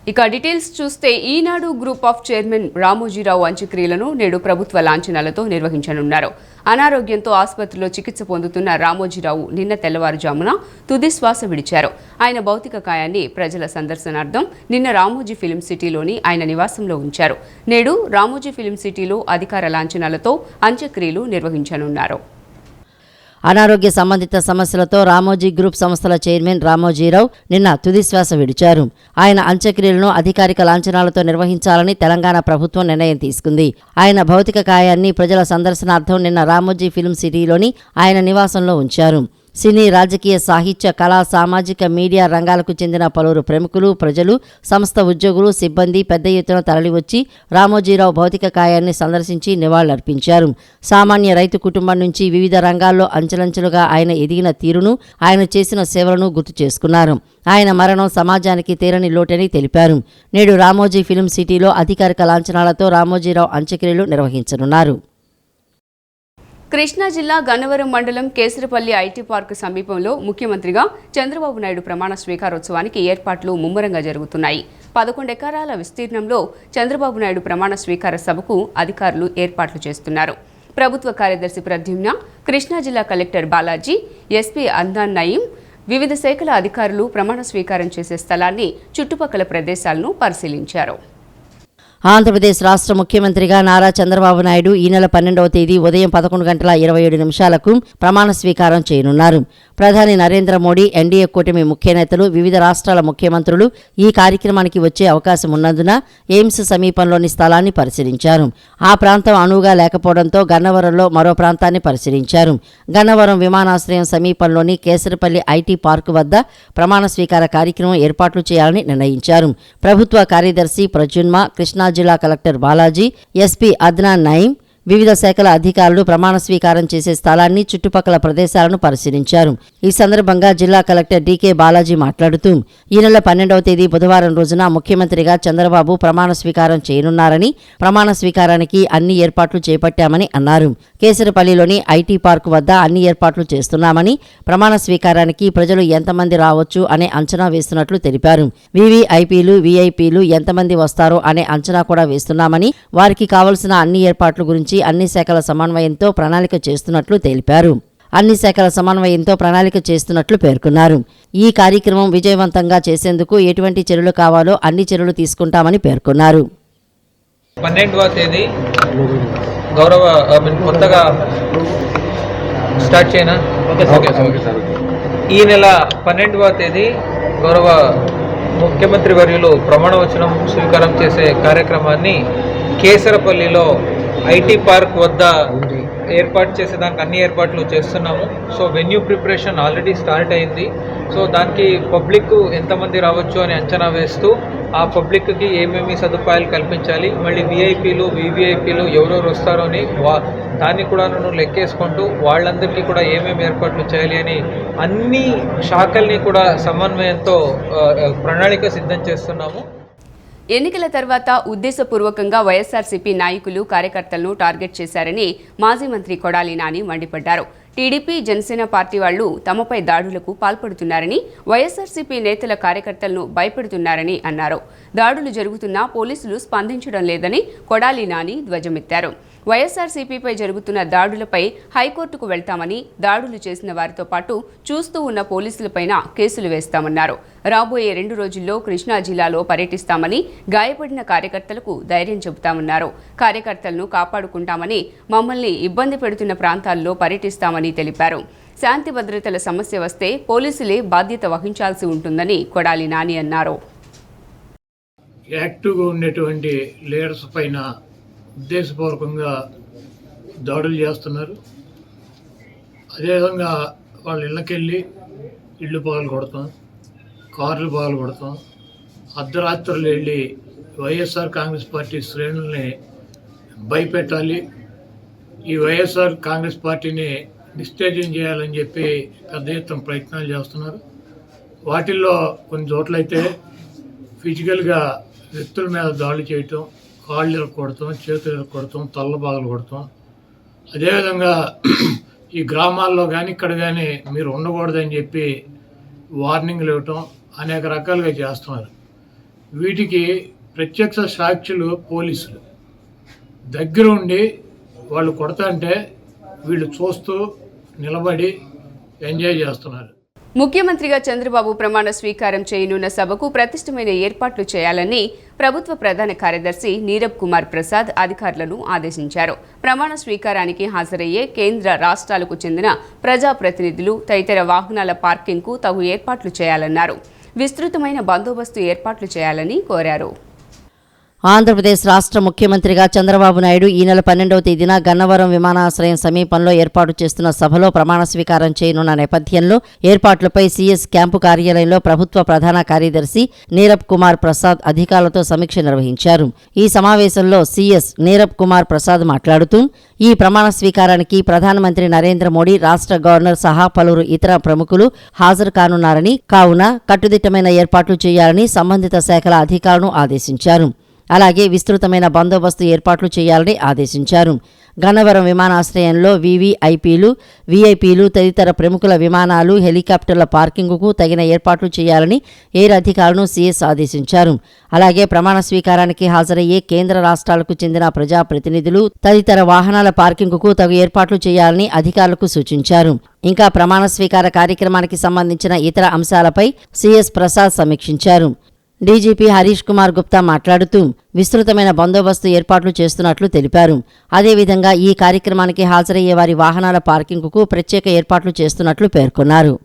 ఇక డీటెయిల్స్ చూస్తే ఈనాడు group of chairman Ramoji Rao అంత్యక్రియలను నేడు ప్రభుత్వ లాంఛనాలతో నిర్వహించనున్నారు. అనారోగ్యంతో ఆసుపత్రిలో చికిత్స పొందుతున్న రామోజీరావు నిన్న తెల్లవారుజామున తుది శ్వాస విడిచారు. ఆయన భౌతిక కాయాన్ని ప్రజల సందర్శనార్థం నిన్న రామోజీ ఫిల్మ్ సిటీలోని ఆయన నివాసంలో ఉంచారు. నేడు రామోజీ ఫిల్మ్ సిటీలో అధికార లాంఛనాలతో అంత్యక్రియలు నిర్వహించనున్నారు. అనారోగ్య సంబంధిత సమస్యలతో రామోజీ గ్రూప్ సంస్థల చైర్మన్ రామోజీరావు నిన్న తుదిశ్వాస విడిచారు. ఆయన అంత్యక్రియలను అధికారిక లాంఛనాలతో నిర్వహించాలని తెలంగాణ ప్రభుత్వం నిర్ణయం తీసుకుంది. ఆయన భౌతిక కాయాన్ని ప్రజల సందర్శనార్థం నిన్న రామోజీ ఫిల్మ్ సిటీలోని ఆయన నివాసంలో ఉంచారు. సినీ, రాజకీయ, సాహిత్య, కళా, సామాజిక, మీడియా రంగాలకు చెందిన పలువురు ప్రముఖులు, ప్రజలు, సంస్థ ఉద్యోగులు, సిబ్బంది పెద్ద ఎత్తున తరలివచ్చి రామోజీరావు భౌతిక కాయాన్ని సందర్శించి నివాళులర్పించారు. సామాన్య రైతు కుటుంబం నుంచి వివిధ రంగాల్లో అంచెలంచెలుగా ఆయన ఎదిగిన తీరును, ఆయన చేసిన సేవలను గుర్తు చేసుకున్నారు. ఆయన మరణం సమాజానికి తీరని లోటని తెలిపారు. నేడు రామోజీ ఫిల్మ్ సిటీలో అధికారిక లాంఛనాలతో రామోజీరావు అంత్యక్రియలు నిర్వహించనున్నారు. కృష్ణా జిల్లా గన్నవరం మండలం కేసరపల్లి ఐటీ పార్క్ సమీపంలో ముఖ్యమంత్రిగా చంద్రబాబు నాయుడు ప్రమాణ స్వీకారోత్సవానికి ఏర్పాట్లు ముమ్మరంగా జరుగుతున్నాయి. 11 ఎకరాల విస్తీర్ణంలో చంద్రబాబు నాయుడు ప్రమాణ స్వీకార సభకు అధికారులు ఏర్పాట్లు చేస్తున్నారు. ప్రభుత్వ కార్యదర్శి ప్రద్యుమ్న, కృష్ణా జిల్లా కలెక్టర్ బాలాజీ, ఎస్పీ అద్నాన్ నయీం, వివిధ శాఖల అధికారులు ప్రమాణ స్వీకారం చేసే స్థలాన్ని, చుట్టుపక్కల ప్రదేశాలను పరిశీలించారు. ఆంధ్రప్రదేశ్ రాష్ట్ర ముఖ్యమంత్రిగా నారా చంద్రబాబు నాయుడు ఈ నెల 12వ తేదీ ఉదయం 11:27 ప్రమాణ స్వీకారం చేయనున్నారు. ప్రధాని నరేంద్ర మోడీ, ఎన్డీఏ కూటమి ముఖ్య నేతలు, వివిధ రాష్ట్రాల ముఖ్యమంత్రులు ఈ కార్యక్రమానికి వచ్చే అవకాశం ఉన్నందున ఎయిమ్స్ సమీపంలోని స్థలాన్ని పరిశీలించారు. ఆ ప్రాంతం అనువుగా లేకపోవడంతో గన్నవరంలో మరో ప్రాంతాన్ని పరిశీలించారు. గన్నవరం విమానాశ్రయం సమీపంలోని కేసరపల్లి ఐటీ పార్కు వద్ద ప్రమాణ స్వీకార కార్యక్రమం ఏర్పాట్లు చేయాలని నిర్ణయించారు. ప్రభుత్వ కార్యదర్శి ప్రద్యుమ్న, కృష్ణా జిల్లా కలెక్టర్ బాలాజీ, ఎస్పీ అద్నాన్ నయీం, వివిధ శాఖల అధికారులు ప్రమాణ స్వీకారం చేసే స్థలాన్ని, చుట్టుపక్కల ప్రదేశాలను పరిశీలించారు. ఈ సందర్భంగా జిల్లా కలెక్టర్ డీకే బాలాజీ మాట్లాడుతూ ఈ నెల 12వ తేదీ బుధవారం రోజున ముఖ్యమంత్రిగా చంద్రబాబు ప్రమాణ స్వీకారం చేయనున్నారని, ప్రమాణ స్వీకారానికి అన్ని ఏర్పాట్లు చేపట్టామని అన్నారు. కేసరపల్లిలోని ఐటీ పార్కు వద్ద అన్ని ఏర్పాట్లు చేస్తున్నామని, ప్రమాణ స్వీకారానికి ప్రజలు ఎంతమంది రావచ్చు అనే అంచనా వేస్తున్నట్లు తెలిపారు. వీవీఐపీలు, వీఐపీలు ఎంతమంది వస్తారో అనే అంచనా కూడా వేస్తున్నామని, వారికి కావలసిన అన్ని ఏర్పాట్ల గురించి అన్ని శాఖల సమన్వయంతో ప్రణాళిక చేస్తున్నట్లు తెలిపారు. పేర్కొన్నారు. ఈ కార్యక్రమం విజయవంతంగా చేసేందుకు ఎటువంటి చర్యలు కావాలో అన్ని చర్యలు తీసుకుంటామని పేర్కొన్నారు. 12వ తేదీ కొత్తగా స్టార్ట్ చేయనా? ఈ నెల 12వ తేదీ గౌరవ ముఖ్యమంత్రి వర్యులు ప్రమాణ వచనం స్వీకారం చేసే కార్యక్రమాన్ని కేసరపల్లిలో ఐటీ పార్క్ వద్ద ఏర్పాటు చేసేదానికి అన్ని ఏర్పాట్లు చేస్తున్నాము. So venue preparation already start అయింది. సో దానికి పబ్లిక్ ఎంతమంది రావచ్చు అని అంచనా వేస్తూ ఆ పబ్లిక్కి ఏమేమి సదుపాయాలు కల్పించాలి, మళ్ళీ వీఐపీలు, వీవీఐపీలు ఎవరెవరు వస్తారో అని దాన్ని కూడా లెక్కేసుకుంటూ వాళ్ళందరికీ కూడా ఏమేమి ఏర్పాట్లు చేయాలి అని అన్ని శాఖల్ని కూడా సమన్వయంతో ప్రణాళిక సిద్ధం చేస్తున్నాము. ఎన్నికల తర్వాత ఉద్దేశపూర్వకంగా వైఎస్ఆర్సీపీ నాయకులు, కార్యకర్తలను టార్గెట్ చేశారని మాజీ మంత్రి కొడాలి నాని మండిపడ్డారు. టీడీపీ, జనసేన పార్టీ వాళ్లు తమపై దాడులకు పాల్పడుతున్నారని, వైఎస్ఆర్సీపీ నేతల, కార్యకర్తలను భయపెడుతున్నారని అన్నారు. దాడులు జరుగుతున్నా పోలీసులు స్పందించడం లేదని కొడాలి నాని ధ్వజమెత్తారు. వైఎస్ఆర్సీపీపై జరుగుతున్న దాడులపై హైకోర్టుకు వెళ్తామని, దాడులు చేసిన వారితో పాటు చూస్తూ ఉన్న పోలీసులపైన కేసులు వేస్తామన్నారు. రాబోయే 2 రోజుల్లో కృష్ణా జిల్లాలో పర్యటిస్తామని, గాయపడిన కార్యకర్తలకు ధైర్యం చెబుతామన్నారు. కార్యకర్తలను కాపాడుకుంటామని, మమ్మల్ని ఇబ్బంది పెడుతున్న ప్రాంతాల్లో పర్యటిస్తామని తెలిపారు. శాంతి భద్రతల సమస్య వస్తే పోలీసులే బాధ్యత వహించాల్సి ఉంటుందని కొడాలి నాని అన్నారు. యాక్టివ్గా ఉండేటువంటి లీడర్స్ పైన ఉద్దేశపూర్వకంగా దాడులు చేస్తున్నారు. అదేవిధంగా వాళ్ళ ఇళ్ళకెళ్ళి ఇళ్ళు పగలు కొడతాం, కార్లు పగలు కొడతాం, అర్ధరాత్రులు వెళ్ళి వైఎస్ఆర్ కాంగ్రెస్ పార్టీ శ్రేణుల్ని భయపెట్టాలి, ఈ వైఎస్ఆర్ కాంగ్రెస్ పార్టీని డిస్టేజింగ్ చేయాలని చెప్పి పెద్ద ఎత్తున ప్రయత్నాలు చేస్తున్నారు. వాటిల్లో కొన్ని చోట్లయితే ఫిజికల్గా వ్యక్తుల మీద దాడులు చేయటం, కాళ్ళు ఇరగొడతాం, చేతులు ఇరగొడతాం, తల్ల బాగలు కొడతాం. అదేవిధంగా ఈ గ్రామాల్లో కానీ ఇక్కడ కానీ మీరు ఉండకూడదని చెప్పి వార్నింగ్లు ఇవ్వటం అనేక రకాలుగా చేస్తున్నారు. వీటికి ప్రత్యక్ష సాక్షులు పోలీసులు దగ్గర ఉండి వాళ్ళు కొడతాంటే వీళ్ళు చూస్తూ నిలబడి ఎంజాయ్ చేస్తున్నారు. ముఖ్యమంత్రిగా చంద్రబాబు ప్రమాణ స్వీకారం చేయనున్న సభకు ప్రతిష్టమైన ఏర్పాట్లు చేయాలని ప్రభుత్వ ప్రధాన కార్యదర్శి నీరబ్ కుమార్ ప్రసాద్ అధికారులను ఆదేశించారు. ప్రమాణ స్వీకారానికి హాజరయ్యే కేంద్ర రాష్ట్రాలకు చెందిన ప్రజాప్రతినిధులు తదితర వాహనాల పార్కింగ్కు తగు ఏర్పాట్లు చేయాలన్నారు. విస్తృతమైన బందోబస్తు ఏర్పాట్లు చేయాలని కోరారు. ఆంధ్రప్రదేశ్ రాష్ట్ర ముఖ్యమంత్రిగా చంద్రబాబు నాయుడు ఈ నెల 12వ తేదీన గన్నవరం విమానాశ్రయం సమీపంలో ఏర్పాటు చేస్తున్న సభలో ప్రమాణ స్వీకారం చేయనున్న నేపథ్యంలో ఏర్పాట్లపై సీఎస్ క్యాంపు కార్యాలయంలో ప్రభుత్వ ప్రధాన కార్యదర్శి నీరబ్ కుమార్ ప్రసాద్ అధికారులతో సమీక్ష నిర్వహించారు. ఈ సమావేశంలో సీఎస్ నీరబ్ కుమార్ ప్రసాద్ మాట్లాడుతూ ఈ ప్రమాణ స్వీకారానికి ప్రధానమంత్రి నరేంద్ర మోడీ, రాష్ట్ర గవర్నర్ సహా పలువురు ఇతర ప్రముఖులు హాజరు కానున్నారని, కావున కట్టుదిట్టమైన ఏర్పాట్లు చేయాలని సంబంధిత శాఖల అధికారులను ఆదేశించారు. అలాగే విస్తృతమైన బందోబస్తు ఏర్పాట్లు చేయాలని ఆదేశించారు. గన్నవరం విమానాశ్రయంలో వీవీఐపీలు, వీఐపీలు తదితర ప్రముఖుల విమానాలు, హెలికాప్టర్ల పార్కింగుకు తగిన ఏర్పాట్లు చేయాలని ఎయిర్ అధికారులను సీఎస్ ఆదేశించారు. అలాగే ప్రమాణ స్వీకారానికి హాజరయ్యే కేంద్ర రాష్ట్రాలకు చెందిన ప్రజాప్రతినిధులు తదితర వాహనాల పార్కింగుకు తగు ఏర్పాట్లు చేయాలని అధికారులకు సూచించారు. ఇంకా ప్రమాణ స్వీకార కార్యక్రమానికి సంబంధించిన ఇతర అంశాలపై సీఎస్ ప్రసాద్ సమీక్షించారు. డీజీపీ హరీష్ కుమార్ గుప్తా మాట్లాడుతూ విస్తృతమైన బందోబస్తు ఏర్పాట్లు చేస్తున్నట్లు తెలిపారు. అదేవిధంగా ఈ కార్యక్రమానికి హాజరయ్యే వారి వాహనాల పార్కింగుకు ప్రత్యేక ఏర్పాట్లు చేస్తున్నట్లు పేర్కొన్నారు.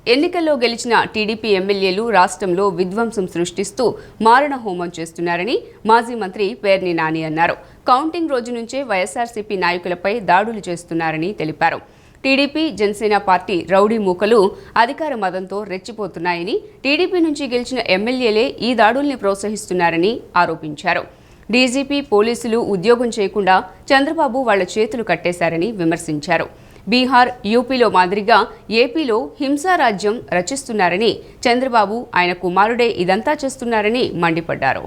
ఎన్నికల్లో గెలిచిన టీడీపీ ఎమ్మెల్యేలు రాష్ట్రంలో విధ్వంసం సృష్టిస్తూ మారణ హోమం చేస్తున్నారని మాజీ మంత్రి పేర్ని నాని అన్నారు. కౌంటింగ్ రోజు నుంచే వైఎస్ఆర్సీపీ నాయకులపై దాడులు చేస్తున్నారని తెలిపారు. టీడీపీ, జనసేన పార్టీ రౌడీ మూకలు అధికార మదంతో రెచ్చిపోతున్నాయని, టీడీపీ నుంచి గెలిచిన ఎమ్మెల్యేలే ఈ దాడుల్ని ప్రోత్సహిస్తున్నారని ఆరోపించారు. డీజీపీ, పోలీసులు ఉద్యోగం చేయకుండా చంద్రబాబు వాళ్ల చేతులు కట్టేశారని విమర్శించారు. బీహార్, యూపీలో మాదిరిగా ఏపీలో హింసారాజ్యం రచిస్తున్నారని, చంద్రబాబు ఆయన కుమారుడే ఇదంతా చేస్తున్నారని మండిపడ్డారు.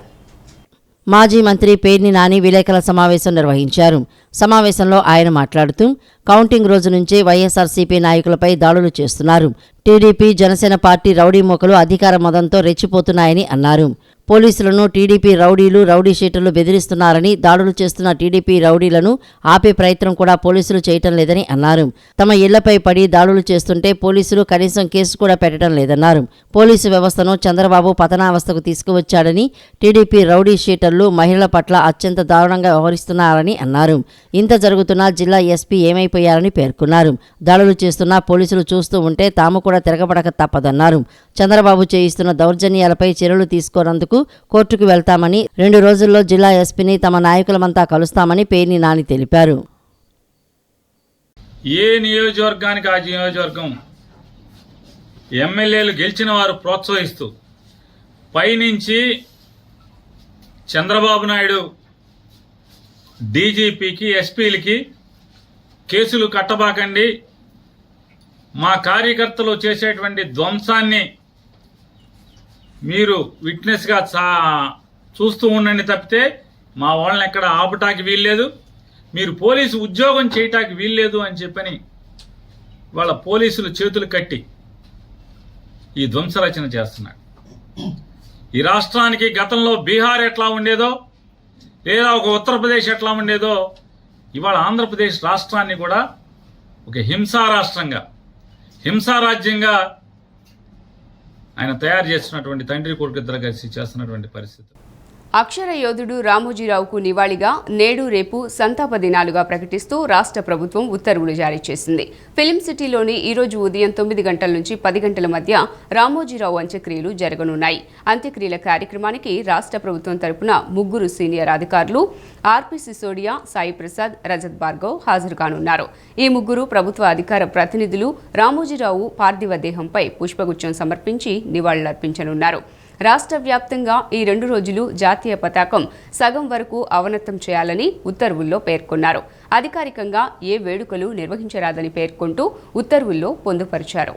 మాజీ మంత్రి పేర్ని నాని విలేకరుల సమావేశం నిర్వహించారు. సమావేశంలో ఆయన మాట్లాడుతూ కౌంటింగ్ రోజు నుంచే వైఎస్ఆర్సీపీ నాయకులపై దాడులు చేస్తున్నారు. టీడీపీ, జనసేన పార్టీ రౌడీ మూకలు అధికార మదంతో రెచ్చిపోతున్నాయని అన్నారు. పోలీసులను టీడీపీ రౌడీలు, రౌడీ షీటర్లు బెదిరిస్తున్నారని, దాడులు చేస్తున్న టీడీపీ రౌడీలను ఆపే ప్రయత్నం కూడా పోలీసులు చేయటం లేదని అన్నారు. తమ ఇళ్లపై పడి దాడులు చేస్తుంటే పోలీసులు కనీసం కేసు కూడా పెట్టడం లేదన్నారు. పోలీసు వ్యవస్థను చంద్రబాబు పతనావస్థకు తీసుకువచ్చాడని, టీడీపీ రౌడీ షీటర్లు మహిళల పట్ల అత్యంత దారుణంగా వ్యవహరిస్తున్నారని అన్నారు. ఇంత జరుగుతున్నా జిల్లా ఎస్పీ ఏమైపోయారని పేర్కొన్నారు. దాడులు చేస్తున్న పోలీసులు చూస్తూ ఉంటే తాము కూడా తిరగబడక తప్పదన్నారు. చంద్రబాబు చేయిస్తున్న దౌర్జన్యాలపై చర్యలు తీసుకోనందుకు కోర్టుకు వెళ్తామని, 2 రోజుల్లో జిల్లా ఎస్పీని తమ నాయకులమంతా కలుస్తామని పేర్ని నాని తెలిపారు. ఏ నియోజకవర్గానికి ఆ నియోజకవర్గం ఎమ్మెల్యేలు గెలిచిన వారు ప్రోత్సహిస్తూ పైనుంచి చంద్రబాబు నాయుడు డీజీపీకి, ఎస్పీలకి కేసులు కట్టబాకండి, మా కార్యకర్తలు చేసేటువంటి ధ్వంసాన్ని మీరు విట్నెస్గా చూస్తూ ఉండండి తప్పితే మా వాళ్ళని ఎక్కడ ఆపటానికి వీల్లేదు, మీరు పోలీసు ఉద్యోగం చేయటానికి వీల్లేదు అని చెప్పని వాళ్ళ పోలీసులు చేతులు కట్టి ఈ ధ్వంసరచన చేస్తున్నాడు. ఈ రాష్ట్రానికి గతంలో బీహార్ ఎట్లా ఉండేదో, లేదా ఒక ఉత్తరప్రదేశ్ ఎట్లా ఉండేదో, ఇవాళ ఆంధ్రప్రదేశ్ రాష్ట్రాన్ని కూడా ఒక హింసా రాష్ట్రంగా, హింసారాజ్యంగా ఆయన తయారు చేస్తున్నటువంటి తండ్రి కొడుకు ఇద్దరు కలిసి చేస్తున్నటువంటి పరిస్థితి. అక్షర యోధుడు రామోజీరావుకు నివాళిగా నేడు, రేపు సంతాప దినాలుగా ప్రకటిస్తూ రాష్ట్ర ప్రభుత్వం ఉత్తర్వులు జారీ చేసింది. ఫిలిం సిటీలోని ఈరోజు ఉదయం 9 గంటల నుంచి 10 గంటల మధ్య రామోజీరావు అంత్యక్రియలు జరగనున్నాయి. అంత్యక్రియల కార్యక్రమానికి రాష్ట్ర ప్రభుత్వం తరపున 3 సీనియర్ అధికారులు ఆర్పి సిసోడియా, సాయి ప్రసాద్, రజత్ భార్గవ్ హాజరు కానున్నారు. ఈ 3 ప్రభుత్వ అధికార ప్రతినిధులు రామోజీరావు పార్థివ దేహంపై పుష్పగుచ్చం సమర్పించి నివాళులర్పించనున్నారు. రాష్ట్ర వ్యాప్తంగా ఈ 2 రోజులు జాతీయ పతాకం సగం వరకు అవనతం చేయాలని ఉత్తర్వుల్లో పేర్కొన్నారు. అధికారికంగా ఏ వేడుకలు నిర్వహించరాదని పేర్కొంటూ ఉత్తర్వుల్లో పొందుపరిచారు.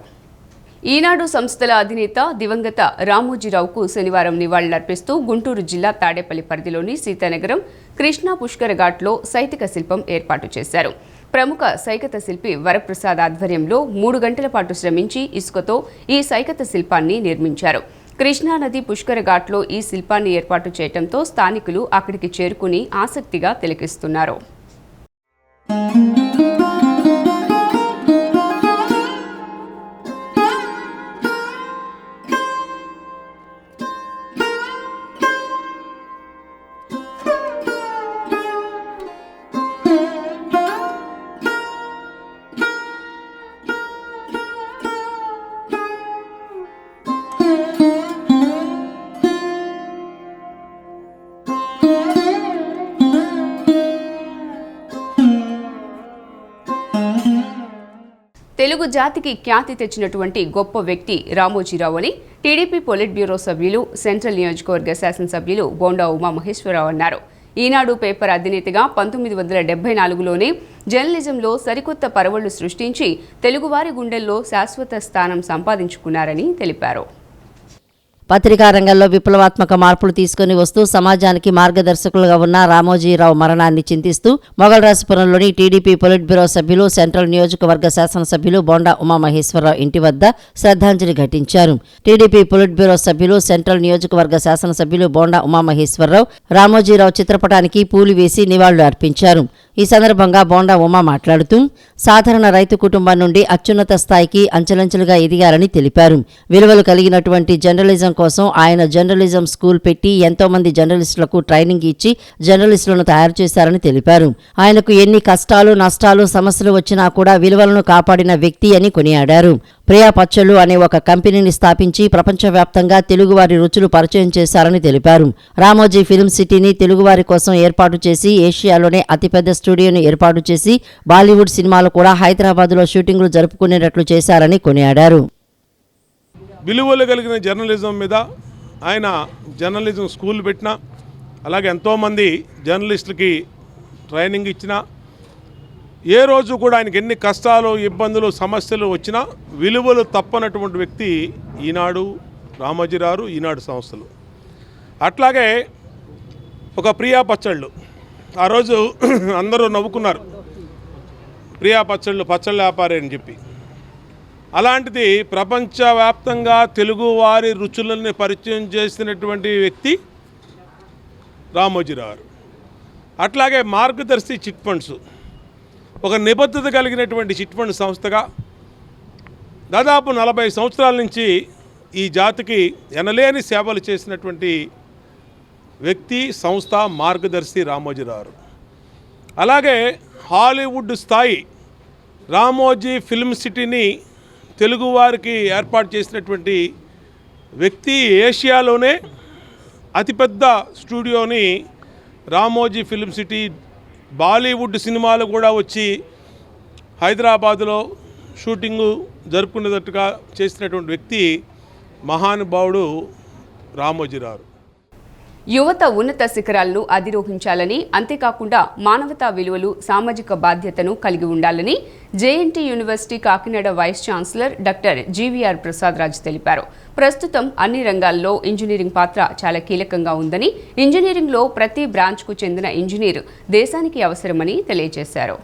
ఈనాడు సంస్థల అధినేత దివంగత రామోజీరావుకు శనివారం నివాళులర్పిస్తూ గుంటూరు జిల్లా తాడేపల్లి పరిధిలోని సీతానగరం కృష్ణా పుష్కర ఘాట్లో సైతిక శిల్పం ఏర్పాటు చేశారు. ప్రముఖ సైకత శిల్పి వరప్రసాద్ ఆధ్వర్యంలో 3 గంటల పాటు శ్రమించి ఇసుకతో ఈ సైకత శిల్పాన్ని నిర్మించారు. కృష్ణానది పుష్కర ఘాట్లో ఈ శిల్పాన్ని ఏర్పాటు చేయడంతో స్థానికులు అక్కడికి చేరుకుని ఆసక్తిగా తిలకిస్తున్నారు. తెలుగు జాతికి ఖ్యాతి తెచ్చినటువంటి గొప్ప వ్యక్తి రామోజీరావు అని టీడీపీ పొలిట్ బ్యూరో సభ్యులు, సెంట్రల్ నియోజకవర్గ శాసనసభ్యులు బోండా ఉమామహేశ్వరరావు అన్నారు. ఈనాడు పేపర్ అధినేతగా 1974లోనే జర్నలిజంలో సరికొత్త పరవళ్లు సృష్టించి తెలుగువారి గుండెల్లో శాశ్వత స్థానం సంపాదించుకున్నారని తెలిపారు. పత్రికా రంగంలో విప్లవాత్మక మార్పులు తీసుకుని వస్తూ సమాజానికి మార్గదర్శకులుగా ఉన్న రామోజీరావు మరణాన్ని చింతిస్తూ మొగల్రాజపురంలోని టీడీపీ పొలిట్ బ్యూరో సభ్యులు, సెంట్రల్ నియోజకవర్గ శాసనసభ్యులు బోండా ఉమామహేశ్వరరావు ఇంటి వద్ద శ్రద్ధాంజలి ఘటించారు. టీడీపీ పొలిట్ బ్యూరో సభ్యులు, సెంట్రల్ నియోజకవర్గ శాసనసభ్యులు బోండా ఉమామహేశ్వరరావు రామోజీరావు చిత్రపటానికి పూలు వేసి నివాళులు అర్పించారు. ఈ సందర్భంగా బోండా ఉమా మాట్లాడుతూ సాధారణ రైతు కుటుంబం నుండి అత్యున్నత స్థాయికి అంచెలంచెలుగా ఎదిగారని తెలిపారు. విలువలు కలిగినటువంటి జర్నలిజం కోసం ఆయన జర్నలిజం స్కూల్ పెట్టి ఎంతో మంది జర్నలిస్టులకు ట్రైనింగ్ ఇచ్చి జర్నలిస్టులను తయారు చేశారని తెలిపారు. ఆయనకు ఎన్ని కష్టాలు, నష్టాలు, సమస్యలు వచ్చినా కూడా విలువలను కాపాడిన వ్యక్తి అని కొనియాడారు. ప్రియా పచ్చళ్ళు అనే ఒక కంపెనీని స్థాపించి ప్రపంచవ్యాప్తంగా తెలుగువారి రుచులు పరిచయం చేశారని తెలిపారు. రామోజీ ఫిల్మ్ సిటీని తెలుగువారి కోసం ఏర్పాటు చేసి ఏషియాలోనే అతిపెద్ద స్టూడియోను ఏర్పాటు చేసి బాలీవుడ్ సినిమాలు కూడా హైదరాబాద్లో షూటింగ్లు జరుపుకునేటట్లు చేశారని కొనియాడారు. విలువలు కలిగిన జర్నలిజం మీద ఆయన జర్నలిజం స్కూల్ పెట్టిన, అలాగే ఎంతోమంది జర్నలిస్టులకి ట్రైనింగ్ ఇచ్చిన, ఏ రోజు కూడా ఆయనకి ఎన్ని కష్టాలు, ఇబ్బందులు, సమస్యలు వచ్చినా విలువలు తప్పనటువంటి వ్యక్తి ఈనాడు రామోజీరావు, ఈనాడు సంస్థలు. అట్లాగే ఒక ప్రియా పచ్చళ్ళు, ఆ రోజు అందరూ నవ్వుకున్నారు, ప్రియా పచ్చళ్ళు పచ్చళ్ళ వ్యాపారి అని చెప్పి. అలాంటిది ప్రపంచవ్యాప్తంగా తెలుగువారి రుచులని పరిచయం చేసినటువంటి వ్యక్తి రామోజీరావు. అట్లాగే మార్గదర్శి చిట్ ఫండ్స్ ఒక నిబద్ధత కలిగినటువంటి చిట్ ఫండ్ సంస్థగా దాదాపు 40 సంవత్సరాల నుంచి ఈ జాతికి ఎనలేని సేవలు చేసినటువంటి వ్యక్తి, సంస్థ మార్గదర్శి రామోజీరావు. అలాగే హాలీవుడ్ స్థాయి రామోజీ ఫిల్మ్ సిటీని తెలుగువారికి ఏర్పాటు చేసినటువంటి వ్యక్తి, ఏషియాలోనే అతిపెద్ద స్టూడియోని రామోజీ ఫిల్మ్ సిటీ, బాలీవుడ్ సినిమాలు కూడా వచ్చి హైదరాబాదులో షూటింగు జరుపుకునేటట్టుగా చేసినటువంటి వ్యక్తి మహానుభావుడు రామోజీరావు. యువత ఉన్నత శిఖరాలను అధిరోహించాలని, అంతేకాకుండా మానవతా విలువలు, సామాజిక బాధ్యతను కలిగి ఉండాలని JNT university Kakinada vice chancellor doctor GVR Prasad Raju తెలిపారు. ప్రస్తుతం అన్ని రంగాల్లో ఇంజనీరింగ్ పాత్ర చాలా కీలకంగా ఉందని, ఇంజనీరింగ్లో ప్రతి బ్రాంచ్కు చెందిన ఇంజనీర్ దేశానికి అవసరమని తెలియజేశారు.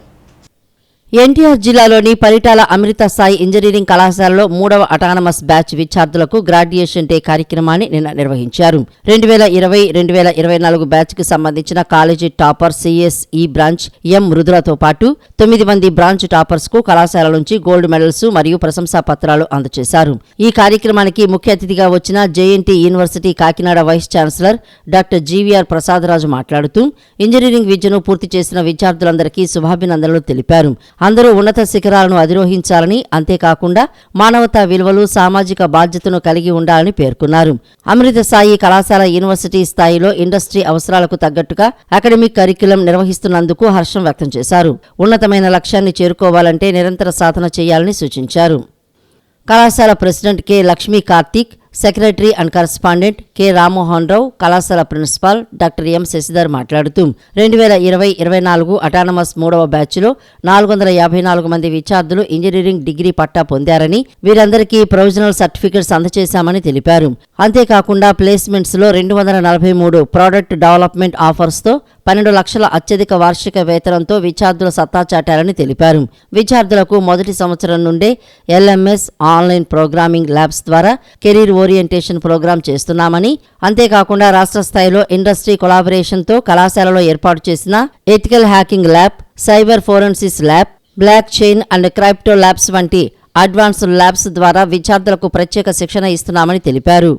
ఎన్టీఆర్ జిల్లాలోని పరిటాల అమృత సాయి ఇంజనీరింగ్ కళాశాలలో 3వ అటానమస్ బ్యాచ్ విద్యార్థులకు గ్రాడ్యుయేషన్ డే కార్యక్రమాన్ని నిన్న నిర్వహించారు. 2020-2024 బ్యాచ్కు సంబంధించిన కాలేజీ టాపర్ సిఎస్ఈ బ్రాంచ్ ఎం మృదులతో పాటు 9 మంది బ్రాంచ్ టాపర్స్కు కళాశాల నుంచి గోల్డ్ మెడల్స్ మరియు ప్రశంసా పత్రాలు అందజేశారు. ఈ కార్యక్రమానికి ముఖ్య అతిథిగా వచ్చిన JNT university Kakinada vice chancellor doctor GVR Prasad Raju మాట్లాడుతూ ఇంజనీరింగ్ విద్యను పూర్తి చేసిన విద్యార్థులందరికీ శుభాభినందనలు తెలిపారు. అందరూ ఉన్నత శిఖరాలను అధిరోహించాలని, అంతేకాకుండా మానవతా విలువలు, సామాజిక బాధ్యతను కలిగి ఉండాలని పేర్కొన్నారు. అమృత సాయి కళాశాల యూనివర్సిటీ స్థాయిలో ఇండస్ట్రీ అవసరాలకు తగ్గట్టుగా అకాడమిక్ కరిక్యులం నిర్వహిస్తున్నందుకు హర్షం వ్యక్తం చేశారు. ఉన్నతమైన లక్ష్యాన్ని చేరుకోవాలంటే నిరంతర సాధన చేయాలని సూచించారు. కళాశాల president K Lakshmi Karthik, secretary and correspondent K Rammohan Rao, కళాశాల ప్రిన్సిపాల్ డాక్టర్ ఎం శశిధర్ మాట్లాడుతూ 2020-24 అటానమస్ 3వ బ్యాచ్లో 454 మంది విద్యార్థులు ఇంజనీరింగ్ డిగ్రీ పట్టా పొందారని, వీరందరికీ ప్రొవిజనల్ సర్టిఫికెట్స్ అందజేశామని తెలిపారు. అంతేకాకుండా ప్లేస్మెంట్స్లో 243 ప్రోడక్ట్ డెవలప్మెంట్ ఆఫర్స్తో 12 లక్షల అత్యధిక వార్షిక వేతనంతో విద్యార్థుల సత్తా చాటారని తెలిపారు. విద్యార్థులకు మొదటి సంవత్సరం నుండే LMS ఆన్లైన్ ప్రోగ్రామింగ్ ల్యాబ్స్ ద్వారా కెరీర్ ఓరియంటేషన్ ప్రోగ్రాం చేస్తున్నామని, అంతేకాకుండా రాష్ట్ర స్థాయిలో ఇండస్ట్రీ కొలాబరేషన్తో కళాశాలలో ఏర్పాటు చేసిన ethical hacking lab, cyber forensics lab, block chain and crypto labs వంటి అడ్వాన్స్డ్ ల్యాబ్స్ ద్వారా విద్యార్థులకు ప్రత్యేక శిక్షణ ఇస్తున్నామని తెలిపారు.